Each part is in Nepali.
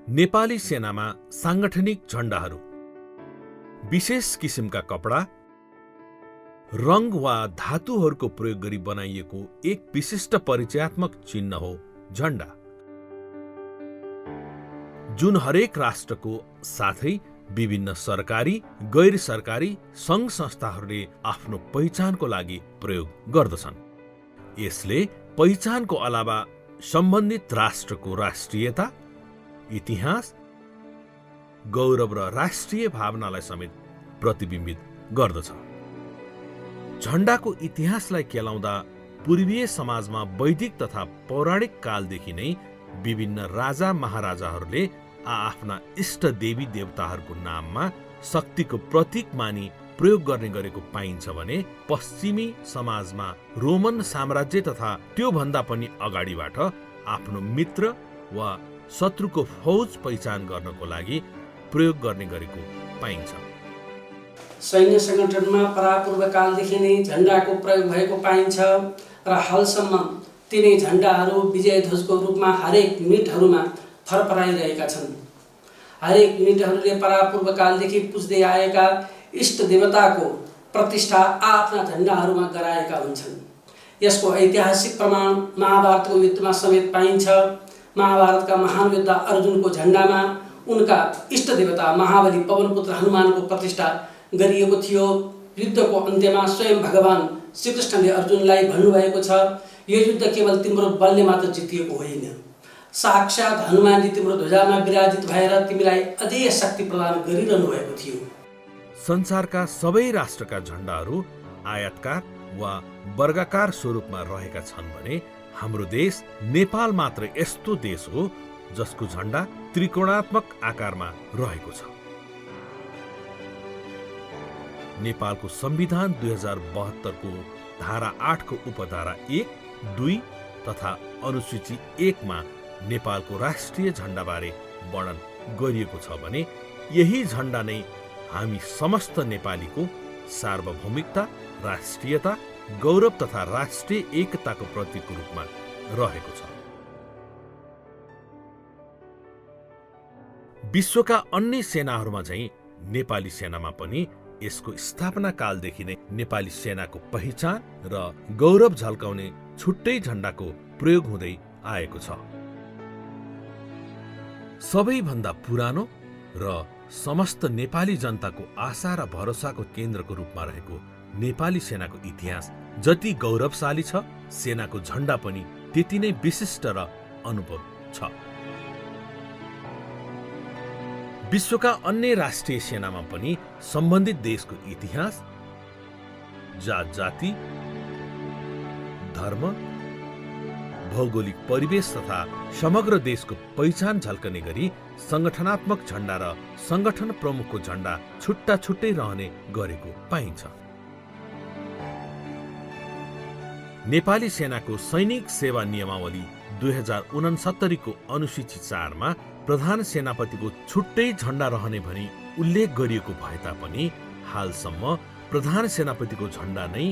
नेपाली सेनामा सांगठनिक झण्डाहरू विशेष किसिमका कपडा, रङ वा धातुहरूको प्रयोग गरी बनाइएको एक विशिष्ट परिचयात्मक चिन्ह हो झण्डा, जुन हरेक राष्ट्रको साथै विभिन्न सरकारी, गैर सरकारी सङ्घ संस्थाहरूले आफ्नो पहिचानको लागि प्रयोग गर्दछन्। यसले पहिचानको अलावा सम्बन्धित राष्ट्रको राष्ट्रियता, इतिहास, गौरव र राष्ट्रिय भावनालाई समेत प्रतिबिम्बित गर्दछ। झण्डाको इतिहासलाई केलाउँदा पूर्वीय समाजमा वैदिक तथा पौराणिक कालदेखि नै विभिन्न राजा महाराजाहरूले आफ्ना इष्ट देवी देवताहरूको नाममा शक्तिको प्रतीक मानी प्रयोग गर्ने गरेको पाइन्छ भने पश्चिमी समाजमा रोमन साम्राज्य तथा त्योभन्दा पनि अगाडिबाट आफ्नो मित्र वा शत्रुको फौज पहिचान गर्नको लागि प्रयोग गर्ने गरेको पाइन्छ। सैन्य सङ्गठनमा परापूर्व कालदेखि नै झण्डाको प्रयोग भएको पाइन्छ र हालसम्म तिनै झण्डाहरू विजय ध्वजको रूपमा हरेक युनिटहरूमा फरफराइरहेका छन्। हरेक युनिटहरूले परापूर्व कालदेखि पुज्दै आएका इष्ट देवताको प्रतिष्ठा आफ्ना झण्डाहरूमा गराएका हुन्छन्। यसको ऐतिहासिक प्रमाण महाभारतको युद्धमा समेत पाइन्छ। महाभारतका महान योद्धा अर्जुनको झण्डामा उनका इष्ट देवता महाबली पवनपुत्र हनुमानको प्रतिष्ठा गरिएको थियो। युद्धको अन्त्यमा स्वयं भगवान श्रीकृष्णले अर्जुनलाई भन्नुभएको छ, यो युद्ध केवल तिम्रो बलले मात्र जितिएको होइन, साक्षात हनुमानजी तिम्रो ध्वजामा विराजित भएर तिमीलाई अझै शक्ति प्रदान गरिरहनु भएको थियो। संसारका सबै राष्ट्रका झण्डाहरू आयतकार वा वर्गाकार स्वरूपमा रहेका छन् भने हाम्रो देश नेपाल मात्र यस्तो देश हो जसको झण्डा त्रिकोणात्मक आकारमा रहेको छ। नेपालको संविधान 2072 को धारा 8 को उपधारा 1, 2 तथा अनुसूची 1 मा नेपालको राष्ट्रिय झण्डाबारे वर्णन गरिएको छ भने यही झण्डा नै हामी समस्त नेपालीको सार्वभौमिकता, राष्ट्रियता, गौरव तथा राष्ट्रिय एकताको प्रतीकको रूपमा रहेको छ। विश्वका अन्य सेनाहरूमा झैं नेपाली सेनामा पनि यसको स्थापना कालदेखि नै नेपाली सेनाको पहिचान र गौरव झल्काउने छुट्टै झण्डाको प्रयोग हुँदै आएको छ। सबैभन्दा पुरानो र समस्त नेपाली जनताको आशा र भरोसाको केन्द्रको रूपमा रहेको नेपाली सेनाको इतिहास जति गौरवशाली छ, सेनाको झण्डा पनि त्यति नै विशिष्ट र अनुभव छ। विश्वका अन्य राष्ट्रिय सेनामा पनि सम्बन्धित देशको इतिहास, जात जाति, धर्म, भौगोलिक परिवेश तथा समग्र देशको पहिचान झल्कने गरी संगठनात्मक झण्डा र संगठन प्रमुखको झण्डा छुट्टा छुट्टै रहने गरेको पाइन्छ। नेपाली सेनाको सैनिक सेवा नियमावली 2069 को अनुसूची 4 मा प्रधान सेनापतिको छुट्टै झण्डा रहने भनी उल्लेख गरिएको भए तापनि हालसम्म प्रधान सेनापतिको झण्डा नै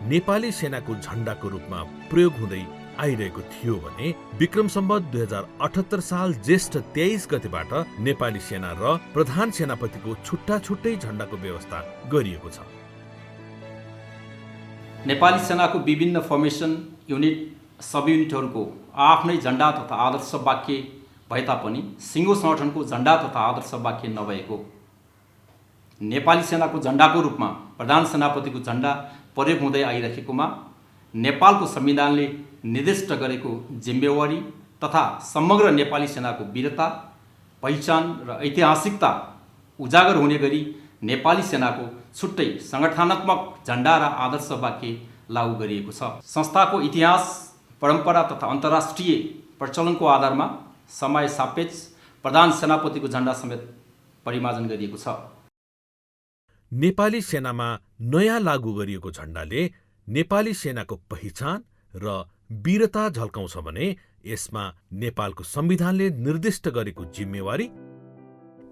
नेपाली सेनाको झण्डाको रूपमा प्रयोग हुँदै आइरहेको थियो भने विक्रम सम्वत 2078 साल ज्येष्ठ 23 गतेबाट नेपाली सेना र प्रधान सेनापतिको छुट्टा छुट्टै झण्डाको व्यवस्था गरिएको छ। नेपाली सेनाको विभिन्न फर्मेसन, युनिट, सब युनिटहरूको आफ्नै झण्डा तथा आदर्श वाक्य भए तापनि सिङ्गो संगठनको झण्डा तथा आदर्श वाक्य नभएको, नेपाली सेनाको झण्डाको रूपमा प्रधान सेनापतिको झण्डा प्रयोग हुँदै आइरहेकोमा नेपालको संविधानले निर्दिष्ट गरेको जिम्मेवारी तथा समग्र नेपाली सेनाको वीरता, पहिचान र ऐतिहासिकता उजागर हुने गरी नेपाली सेनाको छुट्टै संगठनात्मक झण्डा र आदर्श वाक्य लागू गरिएको छ। संस्थाको इतिहास, परम्परा तथा अन्तर्राष्ट्रिय प्रचलनको आधारमा समय सापेक्ष प्रधान सेनापतिको झण्डा समेत परिमार्जन गरिएको छ। नेपाली सेनामा नयाँ लागू गरिएको झण्डाले नेपाली सेनाको पहिचान र वीरता झल्काउँछ भने यसमा नेपालको संविधानले निर्दिष्ट गरेको जिम्मेवारी,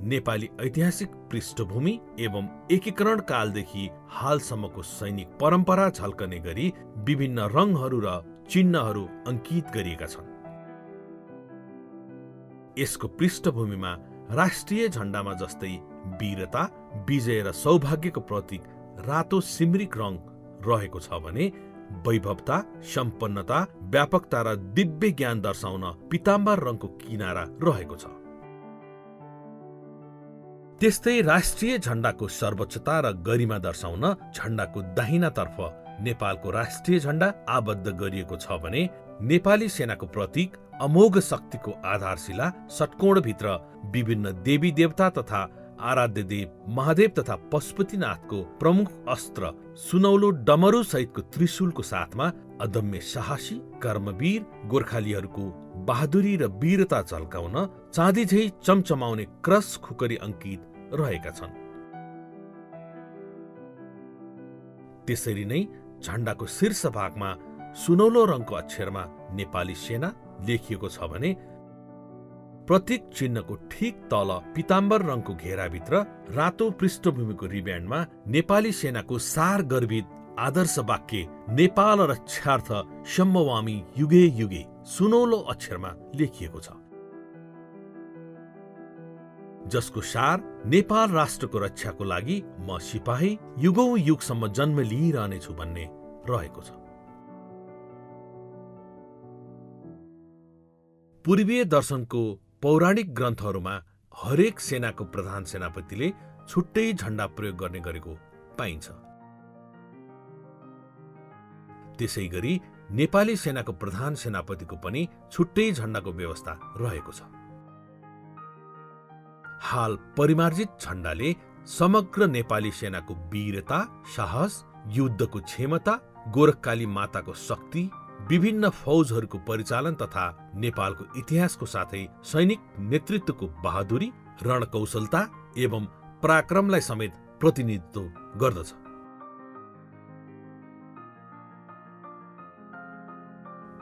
नेपाली ऐतिहासिक पृष्ठभूमि एवं एकीकरण कालदेखि हालसम्मको सैनिक परम्परा झल्कने गरी विभिन्न रङहरू र चिन्हहरू अङ्कित गरिएका छन्। यसको पृष्ठभूमिमा राष्ट्रिय झण्डामा जस्तै वीरता, विजय र सौभाग्यको प्रतीक रातो सिमरिक रङ रहेको छ भने वैभवता, सम्पन्नता, व्यापकता र दिव्य ज्ञान दर्शाउन पीताम्बर रङको किनारा रहेको छ। त्यस्तै राष्ट्रिय झण्डाको सर्वोच्चता र गरिमा दर्शाउन झण्डाको दाहिनातर्फ नेपालको राष्ट्रिय झण्डा आबद्ध गरिएको छ भने नेपाली सेनाको प्रतीक अमोघ शक्तिको आधारशिला षट्कोणभित्र विभिन्न देवी देवता तथा आराध्य देव महादेव तथा पशुपतिनाथको प्रमुख अस्त्र सुनौलो डमरू सहितको त्रिशूलको साथमा अदम्य साहसी कर्मवीर गोर्खालीहरूको बहादुरी र वीरता झल्काउन चाँदी झै चमचमाउने क्रस खुकरी अंकित रहेका छन्। त्यसरी नै झण्डाको शीर्ष भागमा सुनौलो रङको अक्षरमा नेपाली सेना लेखिएको छ भने प्रतीक चिन्हको ठिक तल पीताम्बर रङको घेराभित्र रातो पृष्ठभूमिको रिब्यान्डमा नेपाली सेनाको सार गर्भित आदर्श वाक्य नेपाल रक्षार्थ सम्भवामी युगे युगे सुनौलो अक्षरमा लेखिएको छ, जसको सार नेपाल राष्ट्रको रक्षाको लागि म सिपाही युगौं युगसम्म जन्म लिइरहनेछु भन्ने रहेको छ। पूर्वीय दर्शनको पौराणिक ग्रन्थहरूमा हरेक सेनाको प्रधान सेनापतिले छुट्टै झण्डा प्रयोग गर्ने गरेको पाइन्छ। त्यसै गरी नेपाली सेनाको प्रधान सेनापतिको पनि छुट्टै झण्डाको व्यवस्था रहेको छ। हाल परिमार्जित झण्डाले समग्र नेपाली सेनाको वीरता, साहस, युद्धको क्षमता, गोरखकाली माताको शक्ति, विभिन्न फौजहरूको परिचालन तथा नेपालको इतिहासको साथै सैनिक नेतृत्वको बहादुरी, रणकौशलता एवं पराक्रमलाई समेत प्रतिनिधित्व गर्दछ।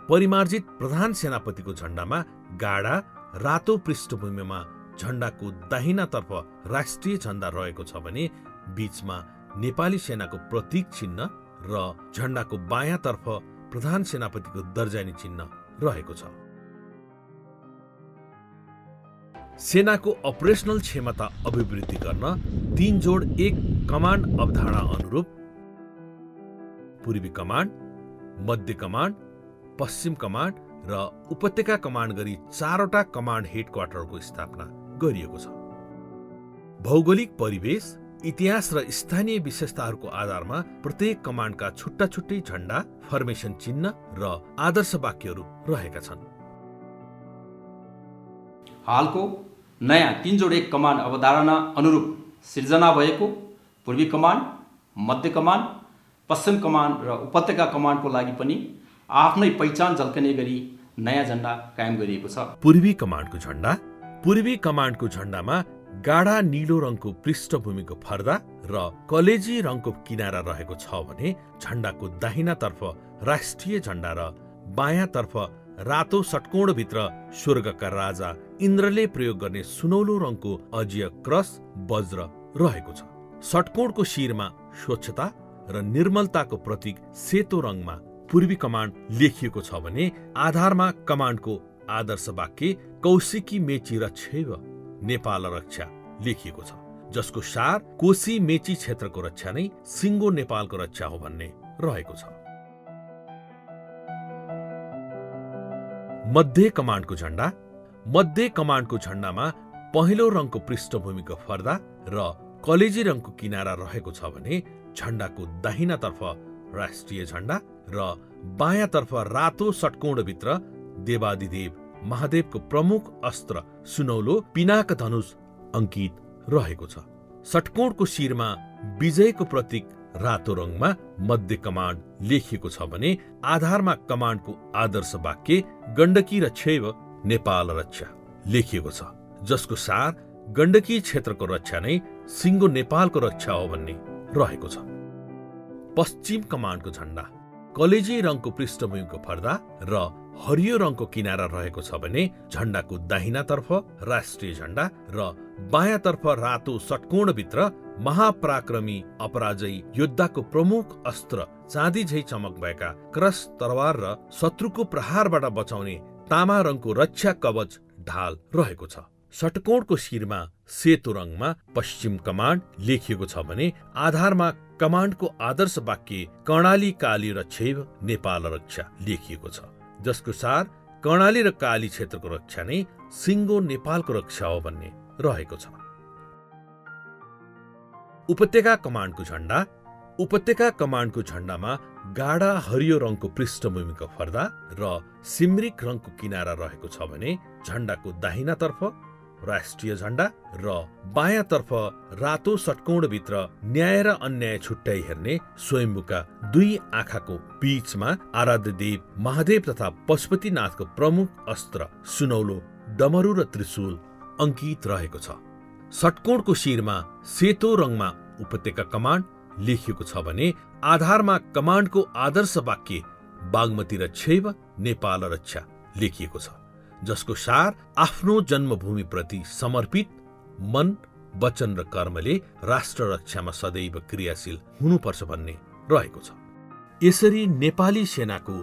परिमार्जित प्रधान सेनापतिको झण्डामा गाढा रातो पृष्ठभूमिमा झण्डाको दाहिनातर्फ राष्ट्रिय झण्डा रहेको छ भने बीचमा नेपाली सेनाको प्रतीक चिन्ह र झण्डाको बायाँतर्फ प्रधान सेनापतिको दर्जानी चिन्ह रहेको छ। सेनाको अपरेशनल क्षमता अभिवृद्धि गर्न 3 जोड 1 कमान्ड अवधारणा अनुरूप पूर्वी कमान्ड, मध्य कमान्ड, पश्चिम कमान्ड र उपत्यका कमान्ड गरी 4वटा कमान्ड हेडक्वार्टरको स्थापना गरिएको छ। भौगोलिक परिवेश, इतिहास र स्थानीय विशेषताहरूको आधारमा प्रत्येक कमान्डका छुट्टा छुट्टै झण्डा, फर्मेसन चिन्ह र आदर्श वाक्यहरू रहेका छन्। हालको नयाँ 3 जोड 1 कमान्ड अवधारणा अनुरूप सिर्जना भएको पूर्वी कमान्ड, मध्य कमान्ड, पश्चिम कमान्ड र उपत्यका कमान्डको लागि पनि आफ्नै पहिचान झल्कने गरी नयाँ झण्डा कायम गरिएको छ। पूर्वी कमान्डको झण्डामा गाढा नीलो रङको पृष्ठभूमिको फर्दा र कलेजी रङको किनारा रहेको छ भने झण्डाको दाहिनातर्फ राष्ट्रिय झण्डा र बायाँतर्फ रातो षट्कोणभित्र स्वर्गका राजा इन्द्रले प्रयोग गर्ने सुनौलो रङको अजीय क्रस वज्र रहेको छ। षट्कोणको शिरमा स्वच्छता र निर्मलताको प्रतीक सेतो रङमा पूर्वी कमान्ड लेखिएको छ भने आधारमा कमान्डको आदर्श वाक्य कौशिकी मेची रक्षैव नेपाल रक्षा लेखिएको छ, जसको सार कोशी मेची क्षेत्रको रक्षा नै सिङ्गो नेपालको रक्षा हो भन्ने रहेको छ। मध्य कमान्डको झण्डामा पहेँलो रङको पृष्ठभूमिको फर्दा र कलेजी रङको किनारा रहेको छ भने झण्डाको दाहिनातर्फ राष्ट्रिय झण्डा र बायाँतर्फ रातो षट्कोणभित्र देवादिदेव महादेवको प्रमुख अस्त्र सुनौलो पिनाक धनुष अंकित रहेको छ। षट्कोणको शिरमा विजयको प्रतीक रातो रङमा मध्य कमान्ड लेखिएको छ भने आधारमा कमान्डको आदर्श वाक्य गण्डकी रक्षैव नेपाल रक्षा लेखिएको छ, जसको सार गण्डकी क्षेत्रको रक्षा नै सिङ्गो नेपालको रक्षा हो भन्ने रहेको छ। पश्चिम कमान्डको झण्डा कलेजी रङको पृष्ठभूमिको फर्दा र हरियो रङको किनारा रहेको छ भने झण्डाको दाहिनातर्फ राष्ट्रिय झण्डा र बायाँतर्फ रातो षट्कोणभित्र महापराक्रमी अपराजयी योद्धाको प्रमुख अस्त्र चाँदी झै चमक भएका क्रस तरवार र शत्रुको प्रहारबाट बचाउने तामा रङको रक्षा कवच ढाल रहेको छ। षट्कोणको शिरमा सेतो रङमा पश्चिम कमान्ड लेखिएको छ भने आधारमा कमान्डको आदर्श वाक्य कर्णाली काली रक्षैव नेपाल रक्षा लेखिएको छ, जसको सार कर्णाली र काली क्षेत्रको रक्षा नै सिङ्गो नेपालको रक्षा हो भन्ने रहेको छ। उपत्यका कमान्डको झण्डा। उपत्यका कमान्डको झण्डामा गाढा हरियो रङको पृष्ठभूमिको पर्दा र सिमरिक रङको किनारा रहेको छ भने झण्डाको दाहिनातर्फ राष्ट्रिय झण्डा र बायाँतर्फ रातो षट्कोणभित्र न्याय र अन्याय छुट्याई हेर्ने स्वयम्भूका दुई आँखाको बीचमा आराध्य देव महादेव तथा पशुपतिनाथको प्रमुख अस्त्र सुनौलो, डमरू र त्रिशूल अङ्कित रहेको छ। षट्कोणको शिरमा सेतो रङमा उपत्यका कमान्ड लेखिएको छ भने आधारमा कमान्डको आदर्श वाक्य बागमती रक्षैव नेपाल रक्षा लेखिएको छ, जसको सार आफ्नो जन्मभूमिप्रति समर्पित मन, वचन र कर्मले राष्ट्र रक्षामा सदैव क्रियाशील हुनुपर्छ भन्ने रहेको छ। यसरी नेपाली सेनाको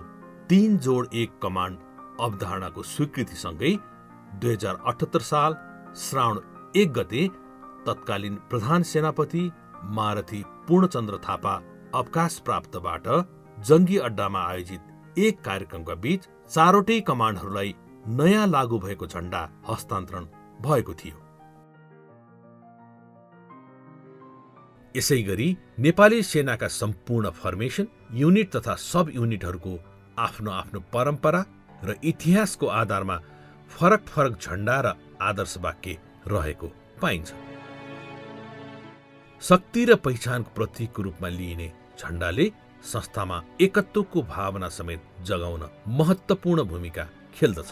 3 जोड 1 कमान्ड अवधारणाको स्वीकृतिसँगै 2078 साल श्रावण 1 गते तत्कालीन प्रधान सेनापति महारथी पूर्णचन्द्र थापा अवकाश प्राप्तबाट जंगी अड्डामा आयोजित एक कार्यक्रमका बीच चारवटै कमान्डहरूलाई नयाँ लागू भएको झण्डा हस्तान्तरण भएको थियो। यसैगरी नेपाली सेनाका सम्पूर्ण फर्मेसन, युनिट तथा सब युनिटहरूको आफ्नो आफ्नो परम्परा र इतिहासको आधारमा फरक फरक झण्डा र आदर्श वाक्य रहेको पाइन्छ। शक्ति र पहिचानको प्रतीकको रूपमा लिइने झण्डाले संस्थामा एकत्वको भावना समेत जगाउन महत्त्वपूर्ण भूमिका खेल्दछ।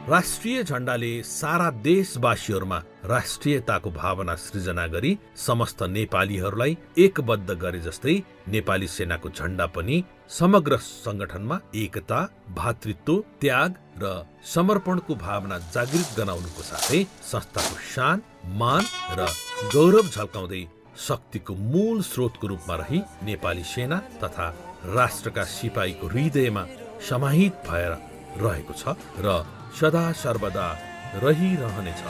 राष्ट्रिय झण्डाले सारा देशवासीहरूमा राष्ट्रियताको भावना सृजना गरी समस्त नेपालीहरूलाई एकबद्ध गरे जस्तै नेपाली सेनाको झण्डा पनि समग्र संगठनमा एकता, भातृत्व, त्याग र समर्पणको भावना जागृत गराउनुको साथै संस्थाको शान, मान र गौरव झल्काउँदै शक्तिको मूल स्रोतको रूपमा रही नेपाली सेना तथा राष्ट्रका सिपाहीको हृदयमा समाहित भएर रहेको छ र सदा सर्वदा रहिरहनेछ।